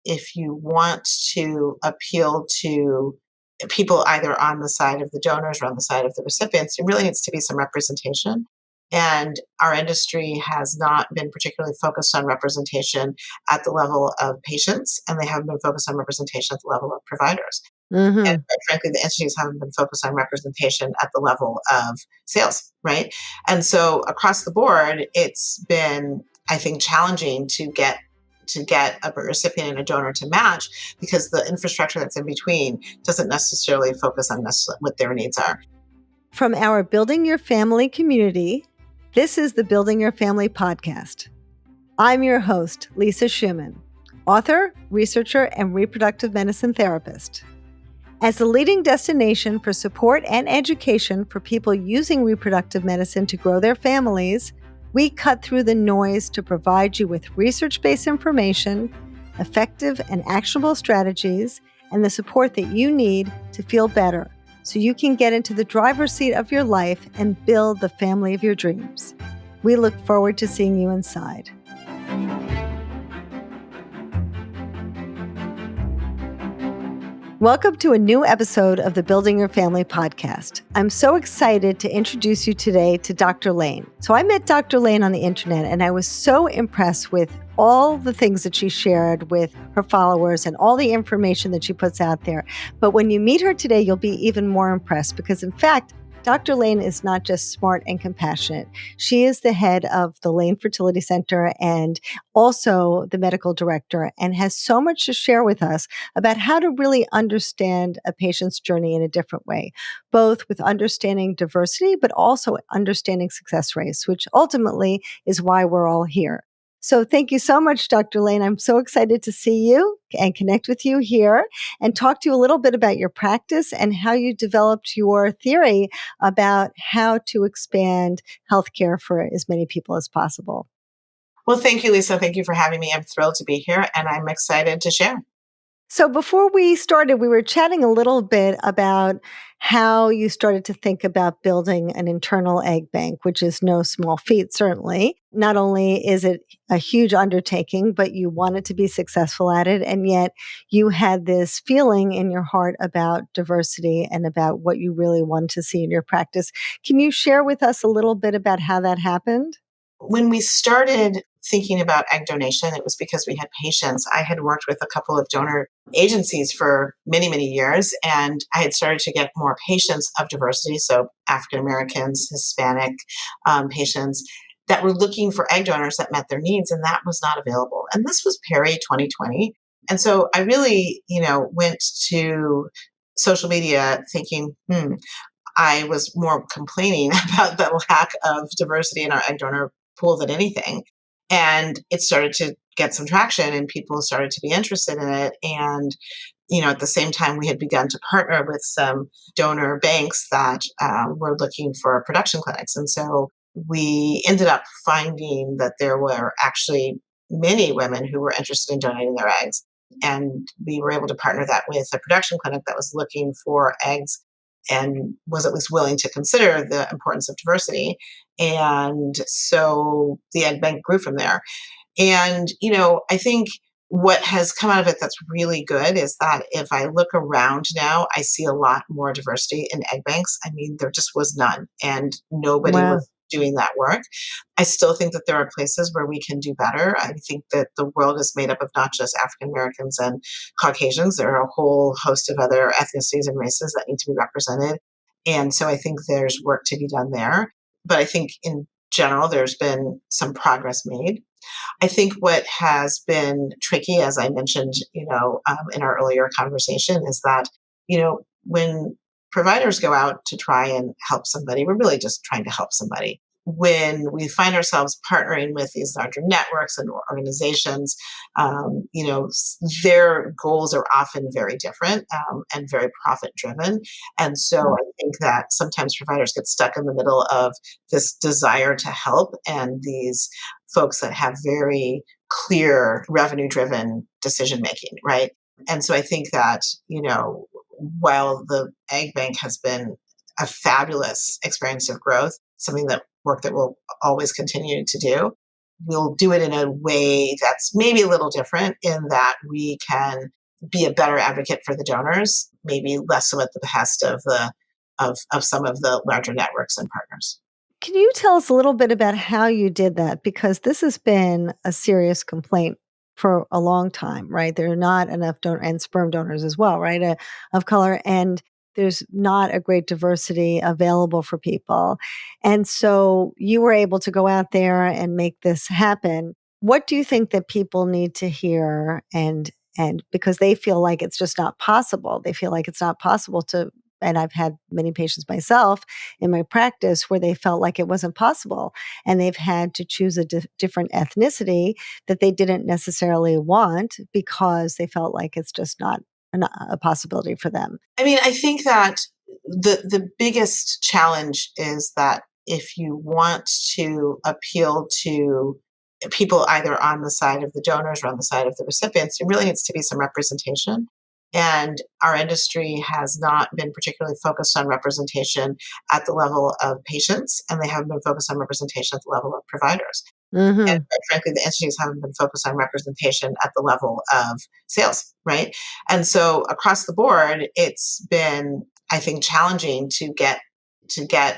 if you want to appeal to people either on the side of the donors or on the side of the recipients, there really needs to be some representation. And our industry has not been particularly focused on representation at the level of patients, and they haven't been focused on representation at the level of providers. And Mm-hmm. quite frankly, the institutes haven't been focused on representation at the level of sales, right? And so across the board, it's been, I think, challenging to get a recipient and a donor to match because the infrastructure that's in between doesn't necessarily focus on what their needs are. From our Building Your Family community, this is the Building Your Family podcast. I'm your host, Lisa Schumann, author, researcher, and reproductive medicine therapist. As the leading destination for support and education for people using reproductive medicine to grow their families, we cut through the noise to provide you with research-based information, effective and actionable strategies, and the support that you need to feel better so you can get into the driver's seat of your life and build the family of your dreams. We look forward to seeing you inside. Welcome to a new episode of the Building Your Family podcast. I'm so excited to introduce you today to Dr. Lane. So I met Dr. Lane on the internet, and I was so impressed with all the things that she shared with her followers and all the information that she puts out there. But when you meet her today, you'll be even more impressed because, in fact, Dr. Lane is not just smart and compassionate. She is the head of the Lane Fertility Center and also the medical director, and has so much to share with us about how to really understand a patient's journey in a different way, both with understanding diversity, but also understanding success rates, which ultimately is why we're all here. So thank you so much, Dr. Lane. I'm so excited to see you and connect with you here and talk to you a little bit about your practice and how you developed your theory about how to expand healthcare for as many people as possible. Well, thank you, Lisa. Thank you for having me. I'm thrilled to be here, and I'm excited to share. So before we started, we were chatting a little bit about how you started to think about building an internal egg bank, which is no small feat, certainly. Not only is it a huge undertaking, but you wanted to be successful at it. And yet you had this feeling in your heart about diversity and about what you really wanted to see in your practice. Can you share with us a little bit about how that happened? When we started thinking about egg donation, it was because we had patients. I had worked with a couple of donor agencies for many, many years, and I had started to get more patients of diversity, so African Americans, Hispanic patients that were looking for egg donors that met their needs, and that was not available. And this was peri 2020. And so I really, went to social media thinking, I was more complaining about the lack of diversity in our egg donor pool than anything. And it started to get some traction and people started to be interested in it. And, at the same time, we had begun to partner with some donor banks that were looking for production clinics. And so we ended up finding that there were actually many women who were interested in donating their eggs. And we were able to partner that with a production clinic that was looking for eggs and was at least willing to consider the importance of diversity. And so the egg bank grew from there. And, I think what has come out of it that's really good is that if I look around now, I see a lot more diversity in egg banks. I mean, there just was none, and nobody Wow. was doing that work. I still think that there are places where we can do better. I think that the world is made up of not just African Americans and Caucasians. There are a whole host of other ethnicities and races that need to be represented. And so I think there's work to be done there. But I think in general, there's been some progress made. I think what has been tricky, as I mentioned, in our earlier conversation, is that, when providers go out to try and help somebody, we're really just trying to help somebody. When we find ourselves partnering with these larger networks and organizations, their goals are often very different and very profit driven. And so I think that sometimes providers get stuck in the middle of this desire to help and these folks that have very clear revenue driven decision making, right? And so I think that, while the egg bank has been a fabulous experience of growth, something that we'll always continue to do, we'll do it in a way that's maybe a little different in that we can be a better advocate for the donors, maybe less so at the behest of some of the larger networks and partners. Can you tell us a little bit about how you did that? Because this has been a serious complaint for a long time, right? There are not enough donor and sperm donors as well, right? Of color, and there's not a great diversity available for people. And so you were able to go out there and make this happen. What do you think that people need to hear, and because they feel like it's just not possible. They feel like it's not possible to, and I've had many patients myself in my practice where they felt like it wasn't possible, and they've had to choose a different ethnicity that they didn't necessarily want because they felt like it's just not a possibility for them. I mean, I think that the biggest challenge is that if you want to appeal to people either on the side of the donors or on the side of the recipients, there really needs to be some representation. And our industry has not been particularly focused on representation at the level of patients, and they haven't been focused on representation at the level of providers. And Hmm. quite frankly, the entities haven't been focused on representation at the level of sales, right? And so across the board, it's been, I think, challenging to get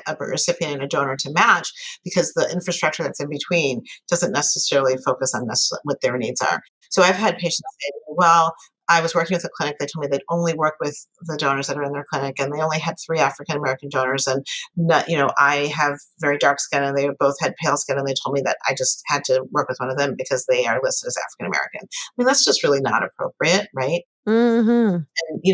a recipient and a donor to match because the infrastructure that's in between doesn't necessarily focus on what their needs are. So I've had patients say, well, I was working with a clinic. They told me they'd only work with the donors that are in their clinic, and they only had 3 African American donors. And not, I have very dark skin, and they both had pale skin. And they told me that I just had to work with one of them because they are listed as African American. I mean, that's just really not appropriate, right? Hmm. And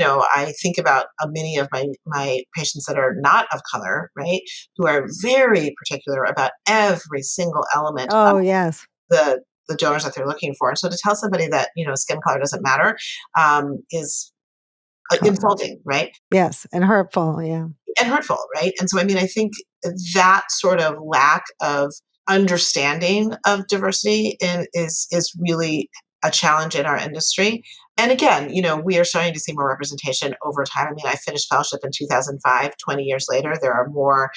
I think about many of my patients that are not of color, right, who are very particular about every single element of Oh, yes. the donors that they're looking for. And so to tell somebody that skin color doesn't matter is insulting, right? Yes, and hurtful. Yeah. And hurtful, right? And so, I mean, I think that sort of lack of understanding of diversity is really a challenge in our industry. And again, we are starting to see more representation over time. I mean, I finished fellowship in 2005. 20 years later, there are more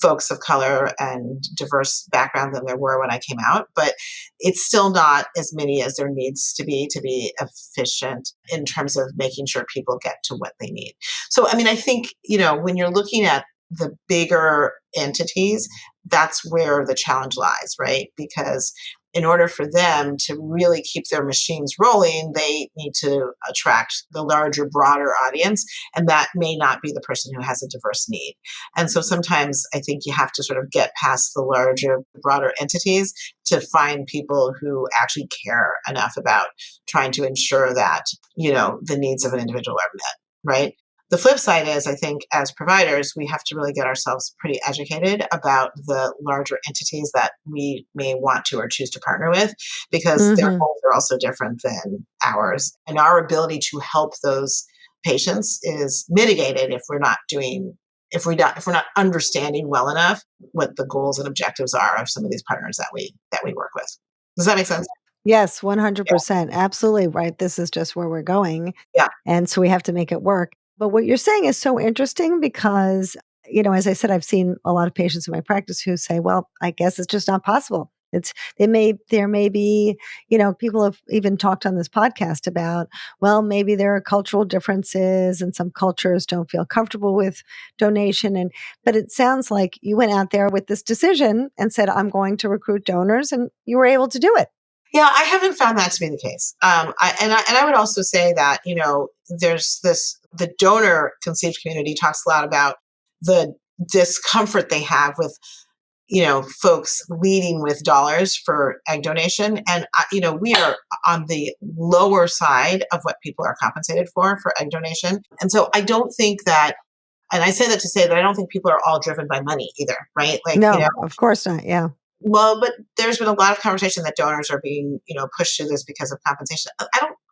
folks of color and diverse background than there were when I came out, but it's still not as many as there needs to be efficient in terms of making sure people get to what they need. So, I mean, I think, when you're looking at the bigger entities, that's where the challenge lies, right? Because in order for them to really keep their machines rolling, they need to attract the larger, broader audience. And that may not be the person who has a diverse need. And so sometimes I think you have to sort of get past the larger, broader entities to find people who actually care enough about trying to ensure that, the needs of an individual are met, right? The flip side is, I think, as providers, we have to really get ourselves pretty educated about the larger entities that we may want to or choose to partner with, because their Hmm. goals are also different than ours. And our ability to help those patients is mitigated if we're not understanding well enough what the goals and objectives are of some of these partners that we work with. Does that make sense? Yes, Yeah. 100%. Absolutely right. This is just where we're going. Yeah. And so we have to make it work. But what you're saying is so interesting because, as I said, I've seen a lot of patients in my practice who say, well, I guess it's just not possible. There may be, people have even talked on this podcast about, well, maybe there are cultural differences and some cultures don't feel comfortable with donation. But it sounds like you went out there with this decision and said, I'm going to recruit donors, and you were able to do it. Yeah, I haven't found that to be the case. I would also say that there's the donor conceived community talks a lot about the discomfort they have with folks leading with dollars for egg donation, and we are on the lower side of what people are compensated for egg donation, and so I don't think that. And I say that to say that I don't think people are all driven by money either, right? Like, No, of course not. Yeah. well, but there's been a lot of conversation that donors are being, pushed to this because of compensation.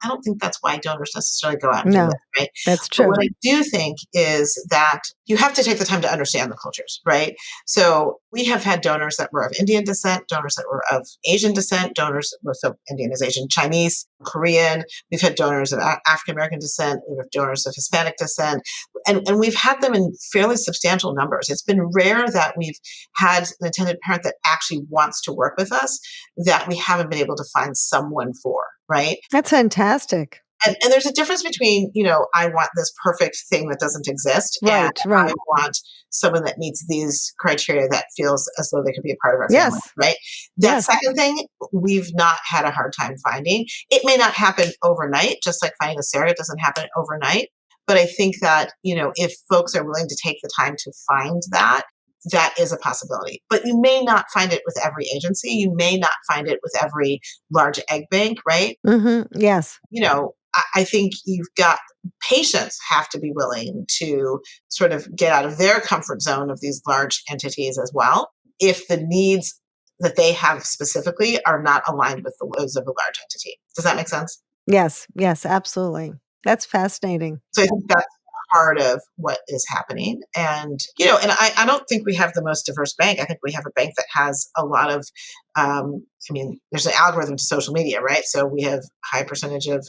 I don't think that's why donors necessarily go out and do No, it, right? that's But what true. I do think is that you have to take the time to understand the cultures, right? So we have had donors that were of Indian descent, donors that were of Asian descent, donors, well, so Indian is Asian, Chinese, Korean. We've had donors of African American descent. We have donors of Hispanic descent. And we've had them in fairly substantial numbers. It's been rare that we've had an intended parent that actually wants to work with us that we haven't been able to find someone for, right? That's fantastic. And there's a difference between, I want this perfect thing that doesn't exist, and Right, I right. want someone that meets these criteria that feels as though they could be a part of our family, Yes, right? That yes. second thing, we've not had a hard time finding. It may not happen overnight, just like finding a surrogate doesn't happen overnight. But I think that, if folks are willing to take the time to find that, that is a possibility. But you may not find it with every agency. You may not find it with every large egg bank, right? Yes. I think you've got patients have to be willing to sort of get out of their comfort zone of these large entities as well, if the needs that they have specifically are not aligned with those of a large entity. Does that make sense? Yes, yes, absolutely. That's fascinating. So I think that's part of what is happening. And, and I don't think we have the most diverse bank. I think we have a bank that has a lot of, there's an algorithm to social media, right? So we have a high percentage of,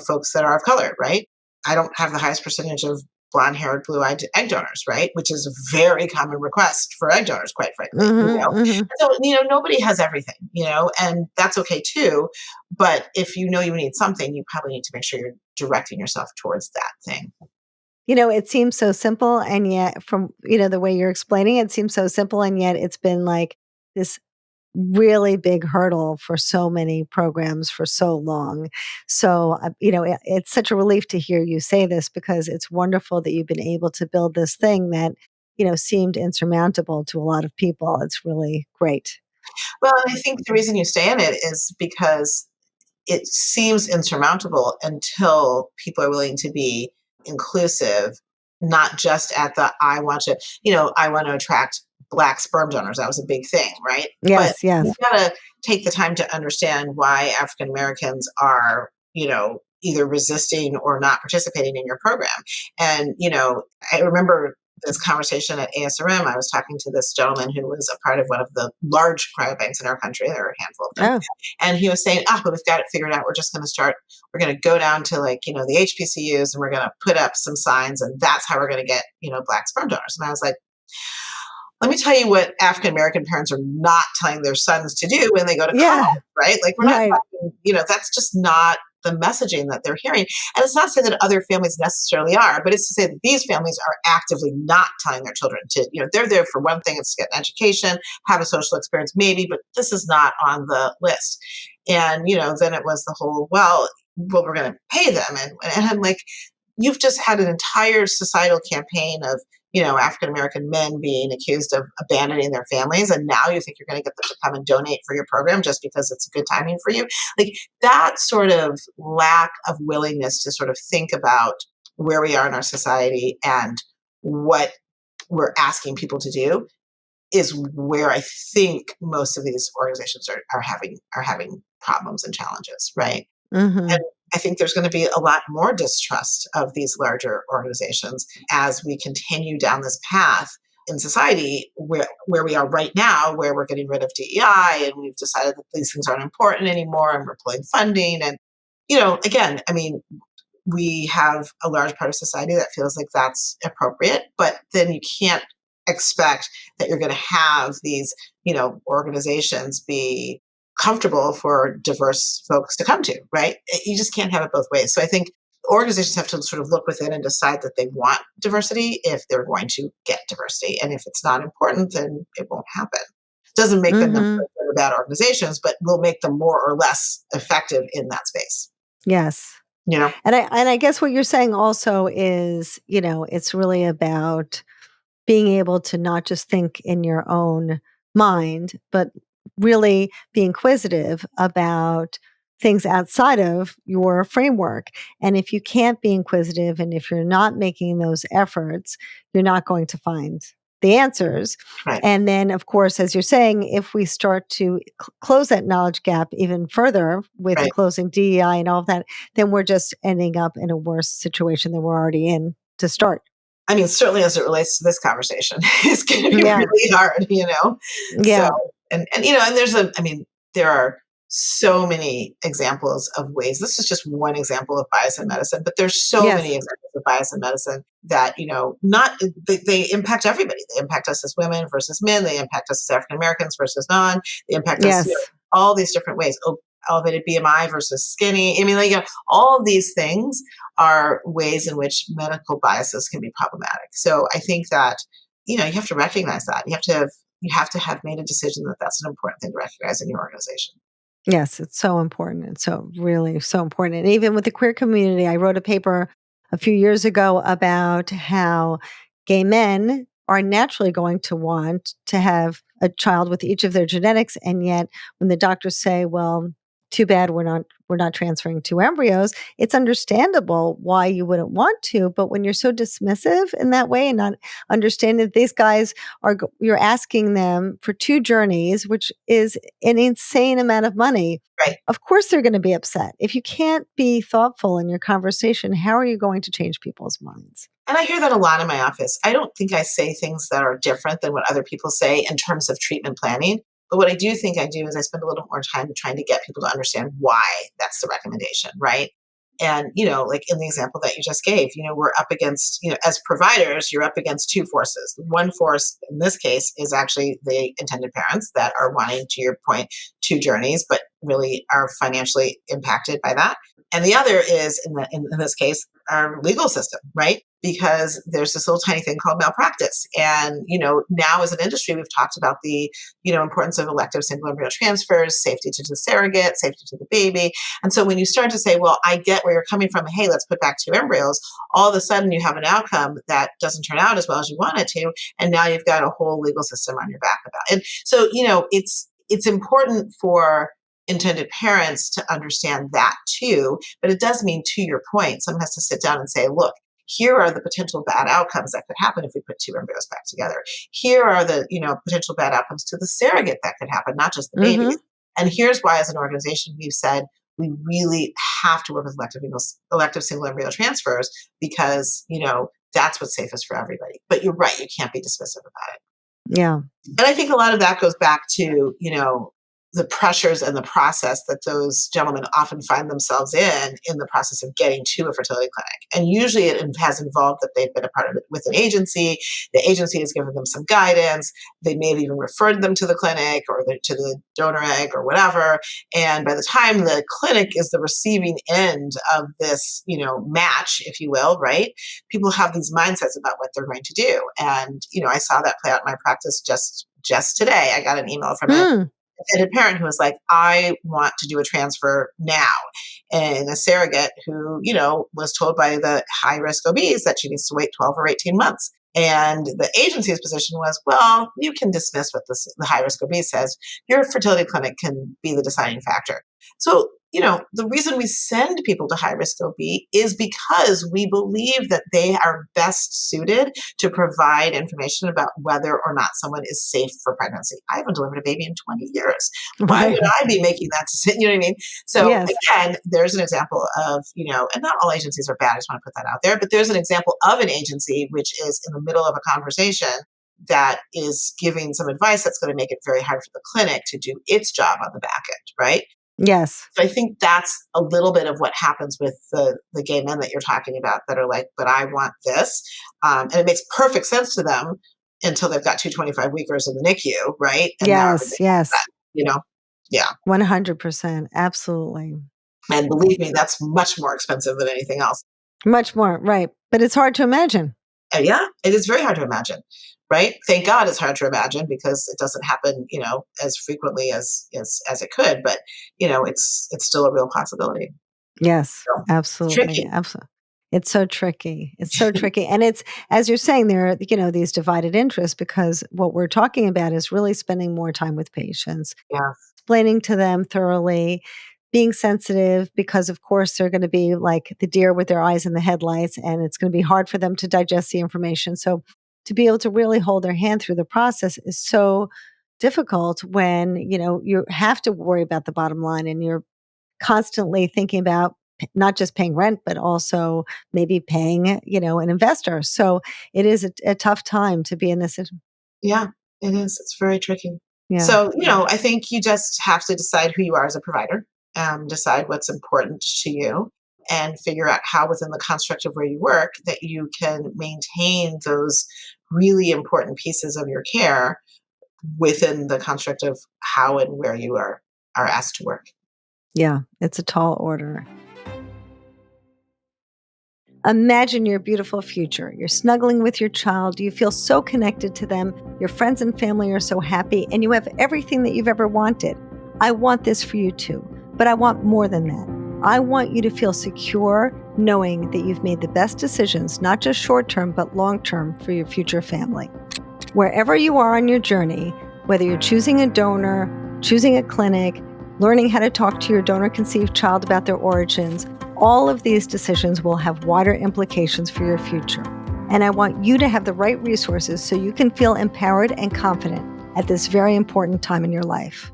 folks that are of color, right? I don't have the highest percentage of blonde haired, blue eyed egg donors, right? Which is a very common request for egg donors, quite frankly. Hmm. So, nobody has everything, and that's okay too. But if you know you need something, you probably need to make sure you're directing yourself towards that thing. It seems so simple, and yet from, the way you're explaining it seems so simple, and yet it's been like this really big hurdle for so many programs for so long. So, it's such a relief to hear you say this, because it's wonderful that you've been able to build this thing that, seemed insurmountable to a lot of people. It's really great. Well, and I think the reason you stay in it is because it seems insurmountable until people are willing to be inclusive, not just at the I want to attract black sperm donors. That was a big thing, right? But Yes, you've yes. got to take the time to understand why African Americans are, either resisting or not participating in your program. And, I remember this conversation at ASRM. I was talking to this gentleman who was a part of one of the large cryobanks in our country. There are a handful of them, Oh, and he was saying, but we've got it figured out. We're going to go down to the HBCUs, and we're going to put up some signs, and that's how we're going to get, black sperm donors. And I was like, let me tell you what African American parents are not telling their sons to do when they go to yeah, college, right? Like, we're not right. talking, that's just not the messaging that they're hearing. And it's not to say that other families necessarily are, but it's to say that these families are actively not telling their children to, they're there for one thing, it's to get an education, have a social experience, maybe, but this is not on the list. And, then it was the whole, well, we're going to pay them. And I'm like, you've just had an entire societal campaign of, African American men being accused of abandoning their families. And now you think you're going to get them to come and donate for your program just because it's a good timing for you. Like, that sort of lack of willingness to sort of think about where we are in our society and what we're asking people to do is where I think most of these organizations are having problems and challenges, right? And Hmm. I think there's going to be a lot more distrust of these larger organizations as we continue down this path in society where we are right now, where we're getting rid of DEI and we've decided that these things aren't important anymore and we're pulling funding. And, again, we have a large part of society that feels like that's appropriate, but then you can't expect that you're going to have these, organizations be comfortable for diverse folks to come to, right? You just can't have it both ways. So I think organizations have to sort of look within and decide that they want diversity if they're going to get diversity. And if it's not important, then it won't happen. Doesn't make them Hmm. bad organizations, but will make them more or less effective in that space. Yes. You know? And I guess what you're saying also is, it's really about being able to not just think in your own mind, but really be inquisitive about things outside of your framework. And if you can't be inquisitive and if you're not making those efforts, you're not going to find. the answers. Right. And then, of course, as you're saying, if we start to close that knowledge gap even further with Right. closing DEI and all of that, then we're just ending up in a worse situation than we're already in to start. I mean, certainly as it relates to this conversation, it's going to be Yeah. really hard, So, Yeah. and I mean, there are so many examples of ways. This is just one example of bias in medicine, but there's so many Yes. examples of bias in medicine that, not, they impact everybody. They impact us as women versus men. They impact us as African Americans versus non. They impact us, Yes. all these different ways. Elevated BMI versus skinny. I mean, all of these things are ways in which medical biases can be problematic. So I think that, you have to recognize that. You have to have made a decision that that's an important thing to recognize in your organization. Yes, it's so important. It's so really so important. And even with the queer community, I wrote a paper a few years ago about how gay men are naturally going to want to have a child with each of their genetics. And yet when the doctors say, well, too bad we're not transferring two embryos, it's understandable why you wouldn't want to. But when you're so dismissive in that way and not understanding that these guys you're asking them for two journeys, which is an insane amount of money. Right. Of course, they're going to be upset. If you can't be thoughtful in your conversation, how are you going to change people's minds? And I hear that a lot in my office. I don't think I say things that are different than what other people say in terms of treatment planning. But what I do think I do is I spend a little more time trying to get people to understand why that's the recommendation, right? And, like in the example that you just gave, we're up against, as providers, you're up against two forces. One force in this case is actually the intended parents that are wanting, to your point, two journeys, but really are financially impacted by that. And the other is, in this case, our legal system, right? Because there's this little tiny thing called malpractice. And, now as an industry, we've talked about the, importance of elective single embryo transfers, safety to the surrogate, safety to the baby. And so when you start to say, well, I get where you're coming from, hey, let's put back two embryos, all of a sudden you have an outcome that doesn't turn out as well as you want it to. And now you've got a whole legal system on your back about it. And so, it's important for intended parents to understand that too. But it does mean, to your point, someone has to sit down and say, look, here are the potential bad outcomes that could happen if we put two embryos back together. Here are the, potential bad outcomes to the surrogate that could happen, not just the baby. Mm-hmm. And here's why, as an organization, we've said we really have to work with elective single embryo transfers because, that's what's safest for everybody. But you're right, you can't be dismissive about it. Yeah. And I think a lot of that goes back to, the pressures and the process that those gentlemen often find themselves in the process of getting to a fertility clinic. And usually it has involved that they've been a part of it with an agency. The agency has given them some guidance. They may have even referred them to the clinic or to the donor egg or whatever. And by the time the clinic is the receiving end of this, match, if you will, right? People have these mindsets about what they're going to do. And, I saw that play out in my practice just today. I got an email from a parent who was like, I want to do a transfer now. And a surrogate who, was told by the high risk OBs that she needs to wait 12 or 18 months. And the agency's position was, well, you can dismiss what the high risk OB says. Your fertility clinic can be the deciding factor. So, the reason we send people to high risk OB is because we believe that they are best suited to provide information about whether or not someone is safe for pregnancy. I haven't delivered a baby in 20 years. Why would Right. I be making that decision? You know what I mean? So Yes. again, there's an example of, and not all agencies are bad. I just want to put that out there, but there's an example of an agency which is in the middle of a conversation that is giving some advice that's going to make it very hard for the clinic to do its job on the back end, right? Yes. So I think that's a little bit of what happens with the gay men that you're talking about that are like, but I want this. And it makes perfect sense to them until they've got two 25-weekers in the NICU, right? And now everything, Yes. Yes. you know? Yeah. 100%. Absolutely. And believe me, that's much more expensive than anything else. Much more. Right. But it's hard to imagine. Yeah, it is very hard to imagine, right? Thank God it's hard to imagine because it doesn't happen, as frequently as it could. But it's still a real possibility. Yes. So it's Absolutely. tricky. Absolutely. It's so tricky. It's so tricky. And it's, as you're saying, there are, these divided interests because what we're talking about is really spending more time with patients, Yeah. explaining to them thoroughly, being sensitive because, of course, they're going to be like the deer with their eyes in the headlights and it's going to be hard for them to digest the information. So to be able to really hold their hand through the process is so difficult when, you have to worry about the bottom line and you're constantly thinking about not just paying rent, but also maybe paying, an investor. So it is a tough time to be in this. Yeah, it is. It's very tricky. Yeah. So, I think you just have to decide who you are as a provider, decide what's important to you, and figure out how within the construct of where you work that you can maintain those really important pieces of your care within the construct of how and where you are asked to work. Yeah. It's a tall order. Imagine your beautiful future. You're snuggling with your child. You feel so connected to them. Your friends and family are so happy, and you have everything that you've ever wanted. I want this for you too, but I want more than that. I want you to feel secure knowing that you've made the best decisions, not just short term, but long term for your future family. Wherever you are on your journey, whether you're choosing a donor, choosing a clinic, learning how to talk to your donor conceived child about their origins, all of these decisions will have wider implications for your future. And I want you to have the right resources so you can feel empowered and confident at this very important time in your life.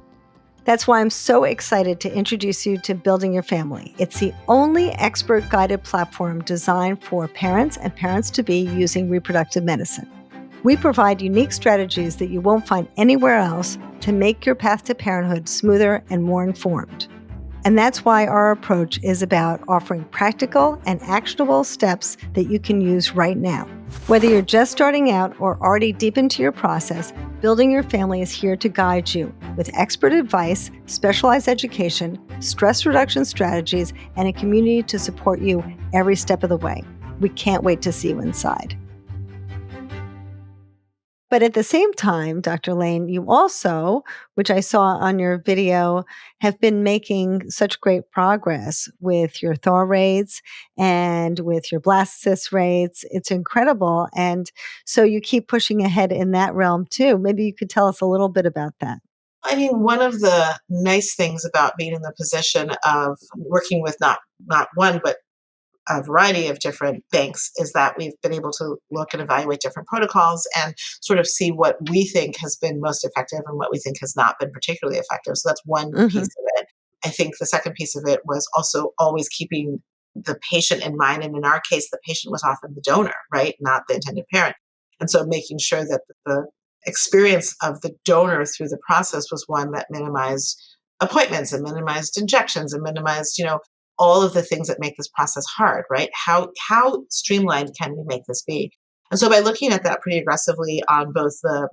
That's why I'm so excited to introduce you to Building Your Family. It's the only expert-guided platform designed for parents and parents-to-be using reproductive medicine. We provide unique strategies that you won't find anywhere else to make your path to parenthood smoother and more informed. And that's why our approach is about offering practical and actionable steps that you can use right now. Whether you're just starting out or already deep into your process, Building Your Family is here to guide you with expert advice, specialized education, stress reduction strategies, and a community to support you every step of the way. We can't wait to see you inside. But at the same time, Dr. Lane, you also, which I saw on your video, have been making such great progress with your thaw rates and with your blastocyst rates. It's incredible. And so you keep pushing ahead in that realm too. Maybe you could tell us a little bit about that. I mean, one of the nice things about being in the position of working with not one, but a variety of different banks is that we've been able to look and evaluate different protocols and sort of see what we think has been most effective and what we think has not been particularly effective. So that's one piece Mm-hmm. of it. I think the second piece of it was also always keeping the patient in mind. And in our case, the patient was often the donor, right? Not the intended parent. And so making sure that the experience of the donor through the process was one that minimized appointments and minimized injections and minimized, all of the things that make this process hard, right? How streamlined can we make this be? And so by looking at that pretty aggressively on both the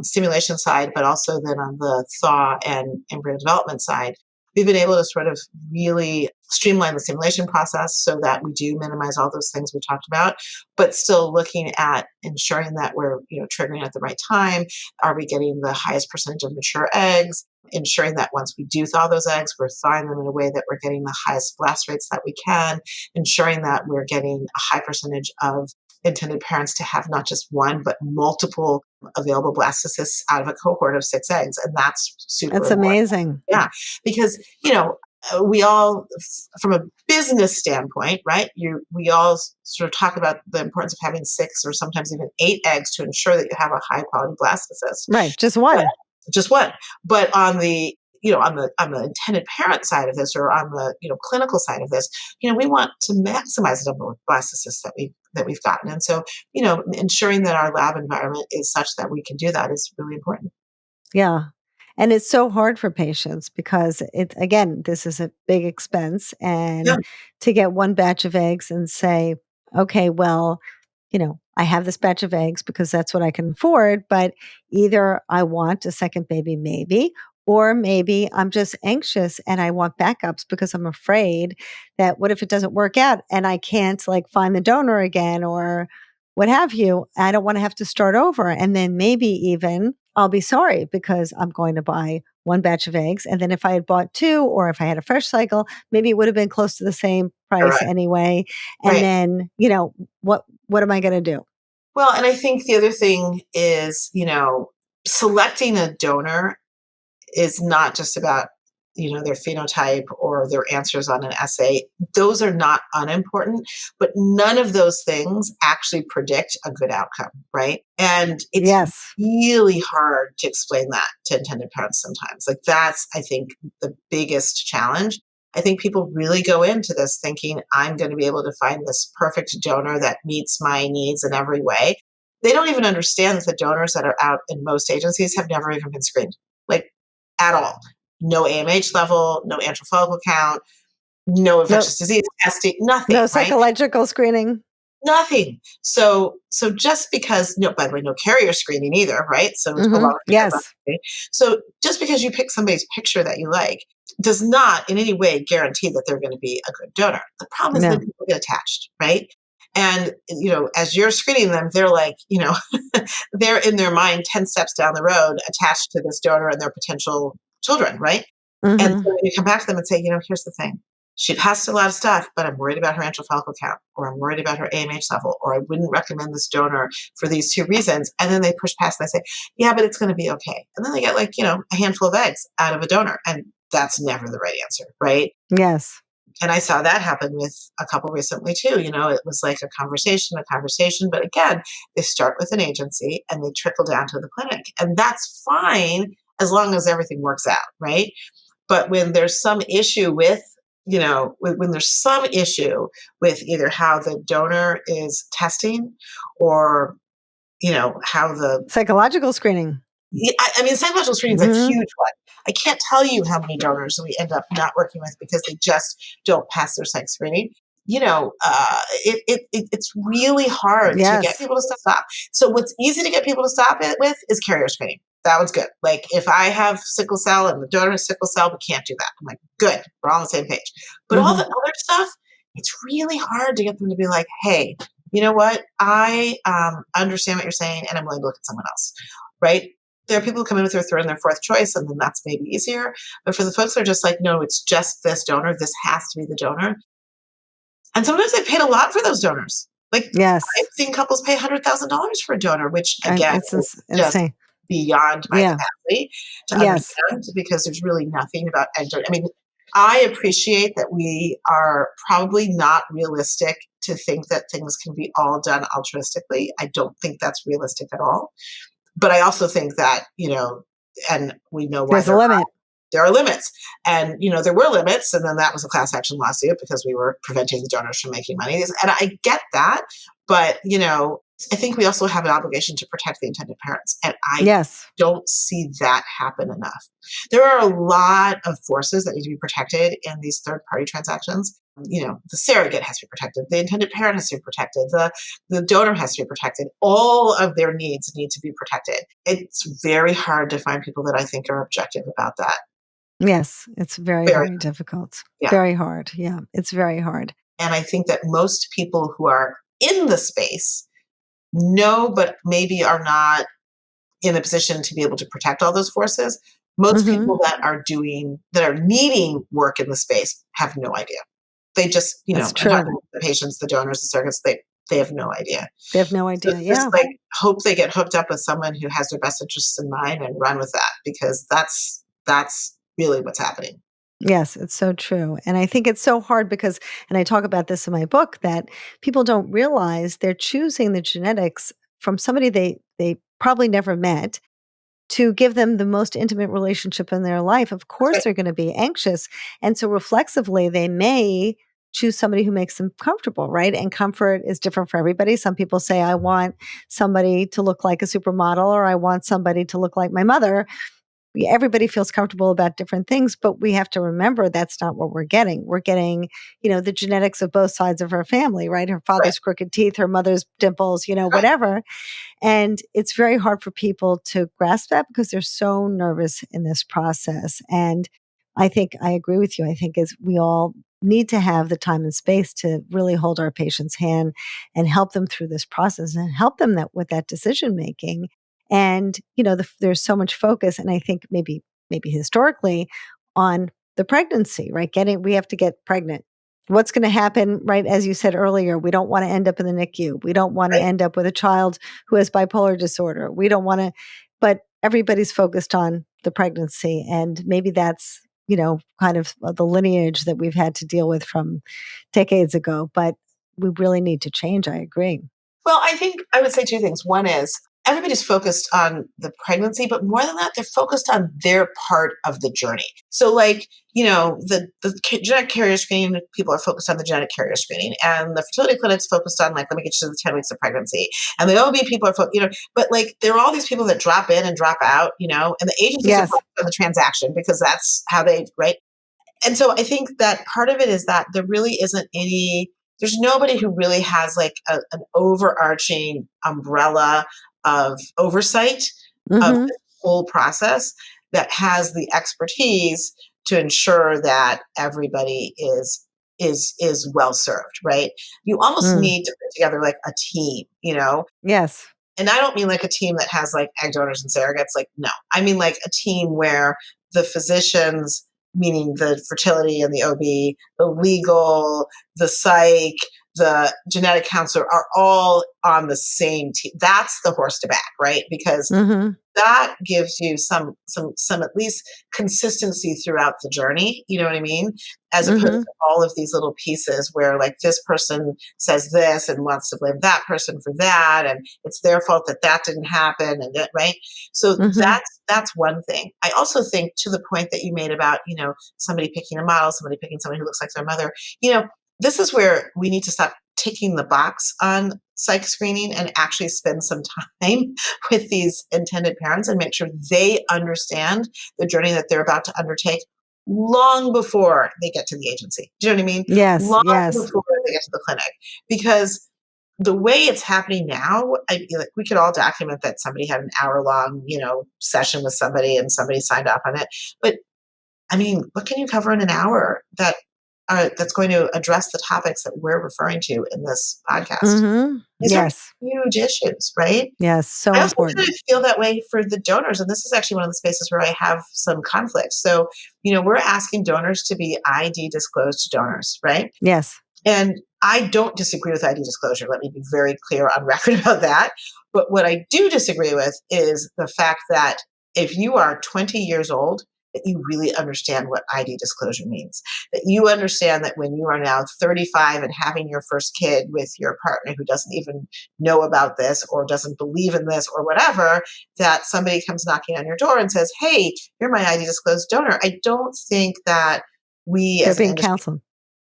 stimulation side, but also then on the thaw and embryo development side, we've been able to sort of really streamline the stimulation process so that we do minimize all those things we talked about, but still looking at ensuring that we're, triggering at the right time. Are we getting the highest percentage of mature eggs? Ensuring that once we do thaw those eggs, we're thawing them in a way that we're getting the highest blast rates that we can, ensuring that we're getting a high percentage of intended parents to have not just one, but multiple available blastocysts out of a cohort of 6 eggs. And that's super That's important. amazing. Yeah, because, we all, from a business standpoint, right, we all sort of talk about the importance of having 6 or sometimes even 8 eggs to ensure that you have a high quality blastocyst. Right. Just one. Just one. But on the on the intended parent side of this, or on the clinical side of this, we want to maximize the number of blastocysts that we've gotten. And so, ensuring that our lab environment is such that we can do that is really important. Yeah. And it's so hard for patients because again, this is a big expense. Yeah. And to get one batch of eggs and say, okay, well, I have this batch of eggs because that's what I can afford, but either I want a second baby, maybe, or maybe I'm just anxious and I want backups because I'm afraid that what if it doesn't work out and I can't find the donor again or what have you. I don't want to have to start over. And then maybe even I'll be sorry because I'm going to buy one batch of eggs. And then if I had bought 2 or if I had a fresh cycle, maybe it would have been close to the same price Correct. anyway. And Right. then, what am I going to do? Well, and I think the other thing is, selecting a donor is not just about, their phenotype or their answers on an essay. Those are not unimportant, but none of those things actually predict a good outcome, right? And it's Yes. really hard to explain that to intended parents sometimes. Like that's, I think, the biggest challenge. I think people really go into this thinking, I'm going to be able to find this perfect donor that meets my needs in every way. They don't even understand that the donors that are out in most agencies have never even been screened, like at all. No AMH level, no antral follicle count, no infectious disease testing, nothing, No right? psychological screening. Nothing. So just because, no, by the way, no carrier screening either, right? So it's Mm-hmm. along with Yes. so just because you pick somebody's picture that you like does not in any way guarantee that they're going to be a good donor. The problem is that No. people get attached, right? And as you're screening them, they're like, they're in their mind 10 steps down the road attached to this donor and their potential children, right? And Mm-hmm. so you come back to them and say, here's the thing. She passed a lot of stuff, but I'm worried about her antral follicle count, or I'm worried about her AMH level, or I wouldn't recommend this donor for these two reasons. And then they push past and they say, yeah, but it's going to be okay. And then they get a handful of eggs out of a donor. And that's never the right answer, right? Yes. And I saw that happen with a couple recently too. It was like a conversation. But again, they start with an agency and they trickle down to the clinic. And that's fine as long as everything works out, right? But when there's some issue with, when there's some issue with either how the donor is testing or, how the Psychological screening. I mean, psychological screening is a Mm-hmm. huge one. I can't tell you how many donors we end up not working with because they just don't pass their psych screening. It's really hard to get Yes. people to stop. So what's easy to get people to stop it with is carrier screening. That one's good. Like if I have sickle cell and the donor has sickle cell, we can't do that. I'm like, good, we're all on the same page. But all Mm-hmm. the other stuff, it's really hard to get them to be like, hey, you know what? I understand what you're saying and I'm willing to look at someone else, right? There are people who come in with their third and their fourth choice, and then that's maybe easier. But for the folks that are just like, no, it's just this donor, this has to be the donor. And sometimes they paid a lot for those donors. Like I've Yes. seen couples pay $100,000 for a donor, which again It's is just insane. beyond my Yeah. capacity to Yes. understand because there's really nothing about egg donor. I mean, I appreciate that we are probably not realistic to think that things can be all done altruistically. I don't think that's realistic at all. But I also think that, and we know why There's a limit. there are limits. And, there were limits. And then that was a class action lawsuit because we were preventing the donors from making money. And I get that. But, I think we also have an obligation to protect the intended parents. And I Yes. don't see that happen enough. There are a lot of forces that need to be protected in these third party transactions. The surrogate has to be protected. The intended parent has to be protected. The donor has to be protected. All of their needs need to be protected. It's very hard to find people that I think are objective about that. Yes. It's very, Very, very difficult. yeah. Very hard. Yeah. It's very hard. And I think that most people who are in the space know, but maybe are not in a position to be able to protect all those forces. Most Mm-hmm. people that are needing work in the space have no idea. They just, That's I'm true. talking about the patients, the donors, the surrogates, they have no idea. They have no So idea. just Yeah. hope they get hooked up with someone who has their best interests in mind and run with that because that's really what's happening. Yes, it's so true. And I think it's so hard because, and I talk about this in my book, that people don't realize they're choosing the genetics from somebody they probably never met to give them the most intimate relationship in their life. Of course, Right. they're going to be anxious. And so reflexively, they may choose somebody who makes them comfortable, right? And comfort is different for everybody. Some people say, I want somebody to look like a supermodel, or I want somebody to look like my mother. Everybody feels comfortable about different things, but we have to remember that's not what we're getting. We're getting, the genetics of both sides of her family, right? Her father's crooked teeth, her mother's dimples, whatever. And it's very hard for people to grasp that because they're so nervous in this process. And I think I agree with you. I think as we all need to have the time and space to really hold our patient's hand and help them through this process and help them with that decision making. And, there's so much focus. And I think maybe historically on the pregnancy, right? We have to get pregnant. What's going to happen, right? As you said earlier, we don't want to end up in the NICU. We don't want to end up with a child who has bipolar disorder. We don't want to, but everybody's focused on the pregnancy. And maybe that's, kind of the lineage that we've had to deal with from decades ago. But we really need to change. I agree. Well, I think I would say two things. One is everybody's focused on the pregnancy, but more than that, they're focused on their part of the journey. So, like, genetic carrier screening, people are focused on the genetic carrier screening, and the fertility clinic's focused on, like, let me get you to the 10 weeks of pregnancy. And the OB people are, but like, there are all these people that drop in and drop out, and the agencies are Yes. focused on the transaction because that's how they, right? And so I think that part of it is that there really isn't there's nobody who really has like an overarching umbrella of oversight of Mm-hmm. the whole process that has the expertise to ensure that everybody is well served, right? You almost Mm. need to put together like a team, Yes. and I don't mean like a team that has like egg donors and surrogates. Like, no, I mean like a team where the physicians, meaning the fertility and the OB, the legal, the psych, the genetic counselor are all on the same team. That's the horse to back, right? Because Mm-hmm. that gives you some at least consistency throughout the journey, you know what I mean, as opposed Mm-hmm. to all of these little pieces where like this person says this and wants to blame that person for that, and it's their fault that that didn't happen, and that, right? So Mm-hmm. that's one thing. I also think, to the point that you made about, somebody picking a model, somebody picking somebody who looks like their mother, this is where we need to stop ticking the box on psych screening and actually spend some time with these intended parents and make sure they understand the journey that they're about to undertake long before they get to the agency. Do you know what I mean? Yes. Long Yes. before they get to the clinic. Because the way it's happening now, I feel like we could all document that somebody had an hour-long, session with somebody and somebody signed off on it. But I mean, what can you cover in an hour that's going to address the topics that we're referring to in this podcast? Mm-hmm. These are Yes. huge issues, right? Yes. So I also kind important. of feel that way for the donors, and this is actually one of the spaces where I have some conflict. So, we're asking donors to be ID disclosed to donors, right? Yes. And I don't disagree with ID disclosure. Let me be very clear on record about that. But what I do disagree with is the fact that if you are 20 years old, that you really understand what ID disclosure means. That you understand that when you are now 35 and having your first kid with your partner who doesn't even know about this or doesn't believe in this or whatever, that somebody comes knocking on your door and says, hey, you're my ID disclosed donor. I don't think that we They're as an being industry, counseled.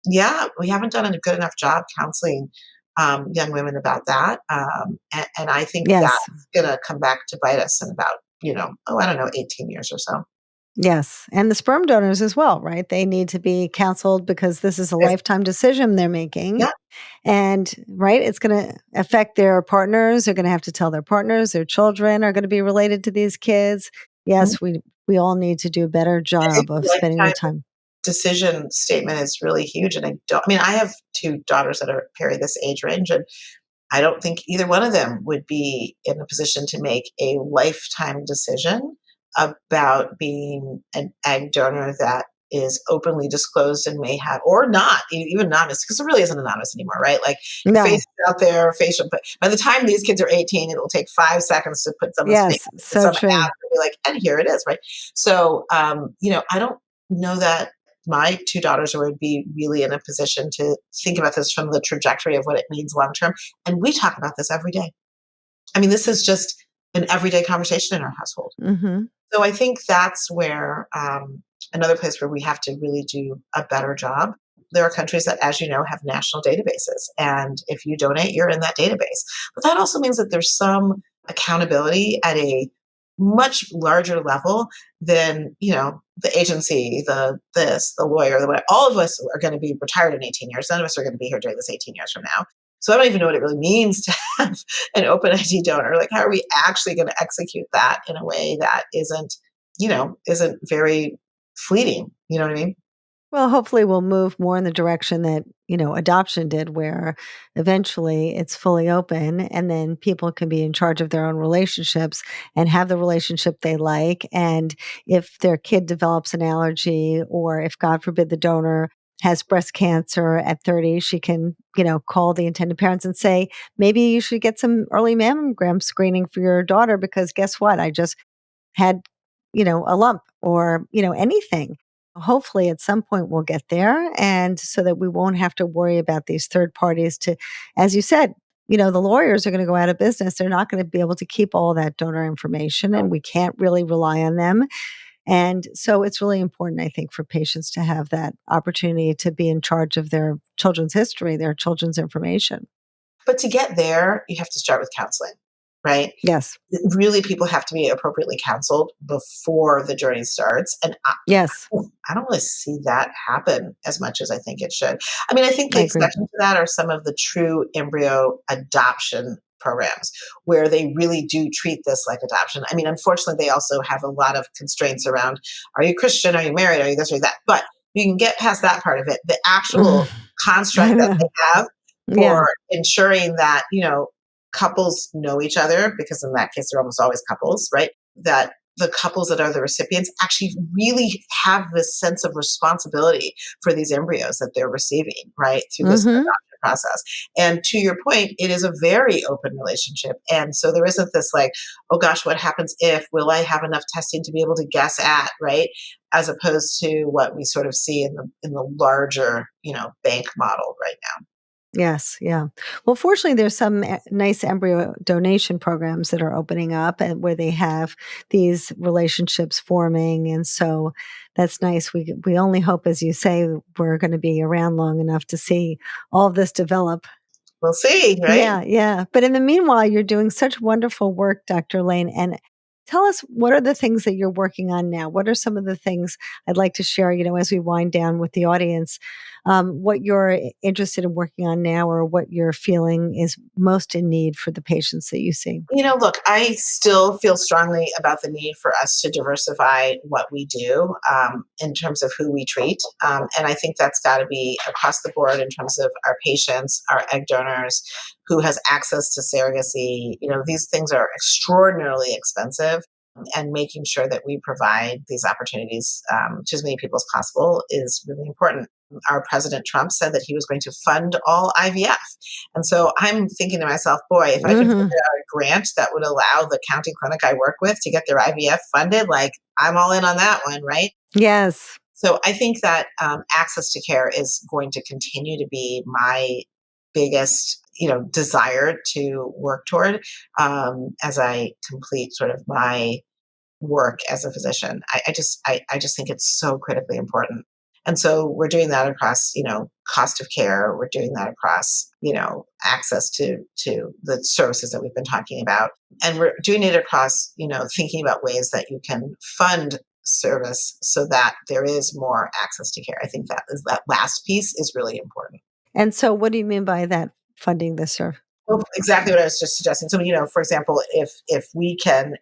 yeah, we haven't done a good enough job counseling young women about that. And I think that's Yes. going to come back to bite us in about, I don't know, 18 years or so. Yes. And the sperm donors as well, right? They need to be counseled because this is a Yes. lifetime decision they're making. Yeah. And right, it's going to affect their partners. They're going to have to tell their partners, their children are going to be related to these kids. Mhm. Yes, we all need to do a better I think job the of spending the lifetime time. decision statement is really huge. And I have two daughters that are carry this age range, and I don't think either one of them would be in a position to make a lifetime decision about being an egg donor that is openly disclosed and may have, or not, even anonymous, because it really isn't anonymous anymore, right? Like, your face No. is out there, facial, but by the time these kids are 18, it'll take 5 seconds to put someone's face Yes, in so some app true. and be like, and here it is, right? So, I don't know that my two daughters would be really in a position to think about this from the trajectory of what it means long term. And we talk about this every day. I mean, this is just an everyday conversation in our household. Mhm. So I think that's where another place where we have to really do a better job. There are countries that, as you know, have national databases. And if you donate, you're in that database. But that also means that there's some accountability at a much larger level than, the agency, the lawyer, the what. All of us are going to be retired in 18 years. None of us are going to be here doing this 18 years from now. So I don't even know what it really means to have an open ID donor. Like, how are we actually going to execute that in a way that isn't very fleeting? You know what I mean? Well, hopefully we'll move more in the direction that, adoption did, where eventually it's fully open and then people can be in charge of their own relationships and have the relationship they like. And if their kid develops an allergy, or if, God forbid, the donor has breast cancer at 30, she can, call the intended parents and say, maybe you should get some early mammogram screening for your daughter because guess what? I just had, a lump, or, anything. Hopefully, at some point, we'll get there. And so that we won't have to worry about these third parties to, as you said, the lawyers are going to go out of business. They're not going to be able to keep all that donor information, and we can't really rely on them. And so it's really important, I think, for patients to have that opportunity to be in charge of their children's history, their children's information. But to get there, you have to start with counseling, right? Yes. Really, people have to be appropriately counseled before the journey starts. And Yes. I don't really see that happen as much as I think it should. I mean, I think I the agree. exception to that are some of the true embryo adoption programs where they really do treat this like adoption. I mean, unfortunately, they also have a lot of constraints around, are you Christian? Are you married? Are you this or that? But you can get past that part of it. The actual I construct that know. they have Yeah. for ensuring that, couples know each other, because in that case, they're almost always couples, right? That the couples that are the recipients actually really have this sense of responsibility for these embryos that they're receiving, right, through this Hmm. adoption process. And to your point, it is a very open relationship. And so there isn't this like, oh gosh, what happens if, will I have enough testing to be able to guess at, right? As opposed to what we sort of see in the larger, bank model right now. Yes, yeah. Well, fortunately, there's some nice embryo donation programs that are opening up and where they have these relationships forming, and so that's nice. We only hope, as you say, we're going to be around long enough to see all of this develop. We'll see, right? Yeah, yeah. But in the meanwhile, you're doing such wonderful work, Dr. Lane. And tell us, what are the things that you're working on now? What are some of the things I'd like to share, as we wind down with the audience, what you're interested in working on now, or what you're feeling is most in need for the patients that you see? Look, I still feel strongly about the need for us to diversify what we do in terms of who we treat. And I think that's got to be across the board in terms of our patients, our egg donors, who has access to surrogacy. These things are extraordinarily expensive. And making sure that we provide these opportunities to as many people as possible is really important. Our president Trump said that he was going to fund all IVF. And so I'm thinking to myself, boy, if I could figure Hmm. out a grant that would allow the county clinic I work with to get their IVF funded, like I'm all in on that one, right? Yes. So I think that access to care is going to continue to be my biggest, desire to work toward as I complete sort of my work as a physician. I just think it's so critically important. And so we're doing that across, cost of care. We're doing that across, access to the services that we've been talking about. And we're doing it across, thinking about ways that you can fund service so that there is more access to care. I think that last piece is really important. And so, what do you mean by that, funding this, sir? Well, exactly what I was just suggesting. So, for example, if we can,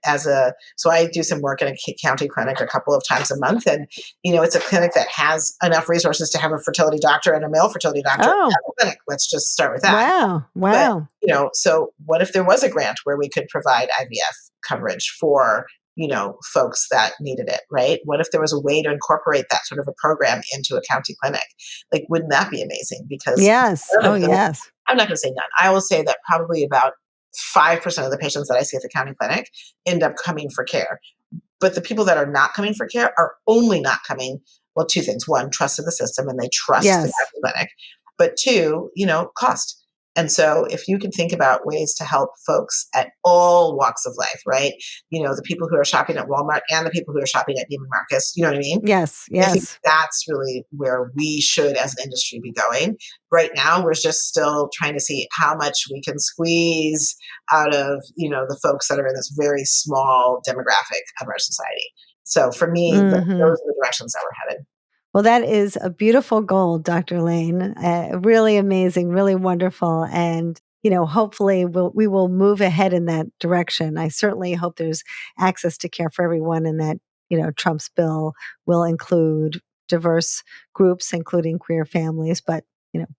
so I do some work in a county clinic a couple of times a month, and it's a clinic that has enough resources to have a fertility doctor and a male fertility doctor at Oh, the clinic. Let's just start with that. wow. But Wow. so what if there was a grant where we could provide IVF coverage for folks that needed it, right? What if there was a way to incorporate that sort of a program into a county clinic? Like, wouldn't that be amazing? Because Yes. none Oh, of those yes. I'm not going to say none. I will say that probably about 5% of the patients that I see at the county clinic end up coming for care. But the people that are not coming for care are only not coming, well, two things. One, trust in the system and they trust the Yes. county clinic. But two, cost. And so if you can think about ways to help folks at all walks of life, right? The people who are shopping at Walmart and the people who are shopping at Neiman Marcus, you know what I mean? Yes. I think Yes. that's really where we should, as an industry, be going. Right now, we're just still trying to see how much we can squeeze out of, the folks that are in this very small demographic of our society. So for me, those Hmm. are the directions that we're headed. Well, that is a beautiful goal, Dr. Lane. Really amazing, really wonderful. And, hopefully we will move ahead in that direction. I certainly hope there's access to care for everyone, and that, Trump's bill will include diverse groups, including queer families. But,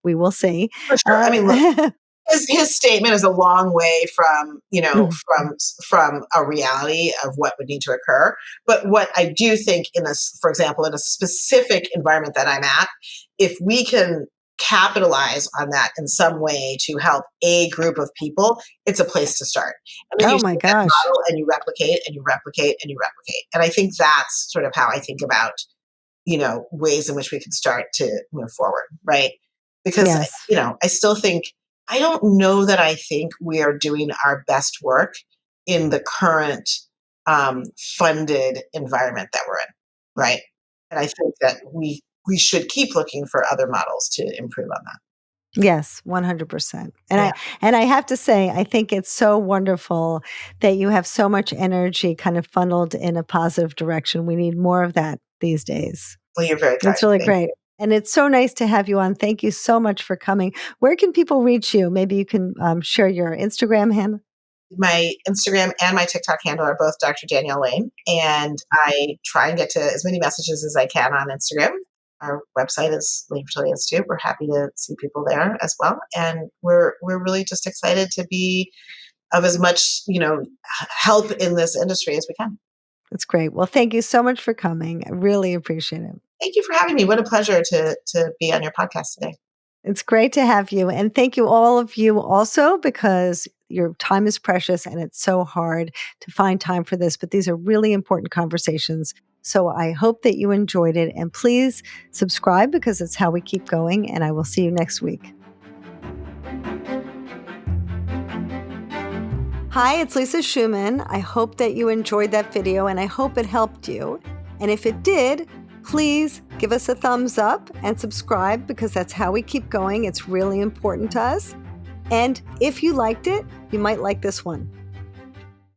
we will see. For sure. I mean, look, Uh, his statement is a long way from mhm. from a reality of what would need to occur. But what I do think, in this, for example, in a specific environment that I'm at, if we can capitalize on that in some way to help a group of people, it's a place to start. And then you Oh, take my that gosh. model and you replicate and you replicate and you replicate. And I think that's sort of how I think about ways in which we can start to move forward, right? Because, Yes. I still think, I don't know that I think we are doing our best work in the current funded environment that we're in, right? And I think that we should keep looking for other models to improve on that. Yes, 100%. Yeah. And I have to say, I think it's so wonderful that you have so much energy kind of funneled in a positive direction. We need more of that these days. Well, you're very kind. It's really Thank great. you. And it's so nice to have you on. Thank you so much for coming. Where can people reach you? Maybe you can share your Instagram handle. My Instagram and my TikTok handle are both Dr. Danielle Lane, and I try and get to as many messages as I can on Instagram. Our website is Lane Fertility Institute. We're happy to see people there as well, and we're really just excited to be of as much help in this industry as we can. It's great. Well, thank you so much for coming. I really appreciate it. Thank you for having me. What a pleasure to be on your podcast today. It's great to have you. And thank you, all of you, also, because your time is precious and it's so hard to find time for this. But these are really important conversations. So I hope that you enjoyed it. And please subscribe because it's how we keep going. And I will see you next week. Hi, it's Lisa Schumann. I hope that you enjoyed that video and I hope it helped you. And if it did, please give us a thumbs up and subscribe because that's how we keep going. It's really important to us. And if you liked it, you might like this one.